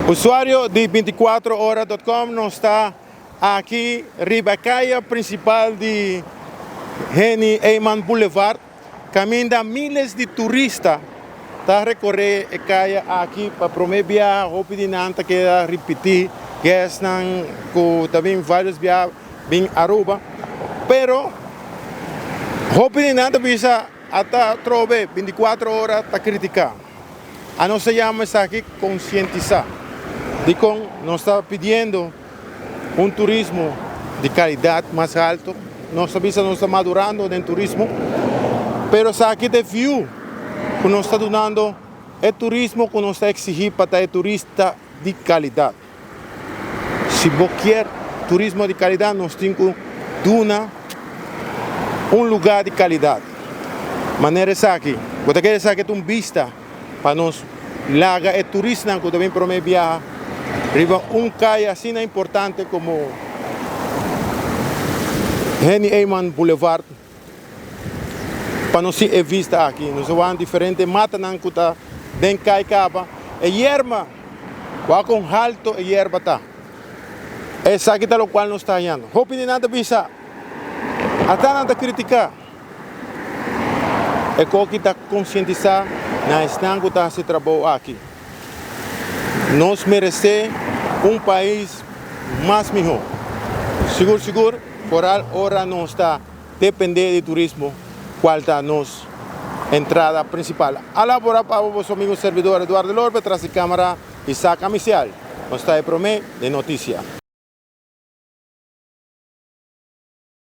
Usuário de 24horas.com não está aqui, ribacaia principal de Henny Eyman Boulevard. Caminha milhares de turistas para recorrer a caia aqui para promover opinião que repetir que estão com também vários viagens bem Aruba, pero opinião bisa até trove 24 horas para criticar. A nós se chama aqui conscientizar. Dicon nos está pidiendo un turismo de calidad más alto. Nuestra visa no está madurando en el turismo, pero aquí de view que nos está dando el turismo que nos está exigiendo para el turista de calidad. Si vos quieres turismo de calidad, nos tiene que dar un lugar de calidad. Manera es aquí. Vos quieres sacar un vista para nos laga el turista que también promete viajar. Arriba un calle así tan importante como Henny Eyman Boulevard para nos ser vista aquí. Nos van diferentes matas que está dentro calle capa. E hierba, con alto e hierba está. Es aquí lo cual nos está hallando. Opinión nada visa, hasta nada criticar. É que está conscientizar na estão que está se trabalhando aqui. Nós merecemos país mais melhor. Seguro, por hora não está depender de turismo, qual está nossa entrada principal. Alabora para os amigos servidor Eduardo Lorbe, tras de câmara Isaac Amicial. Nós está de notícia.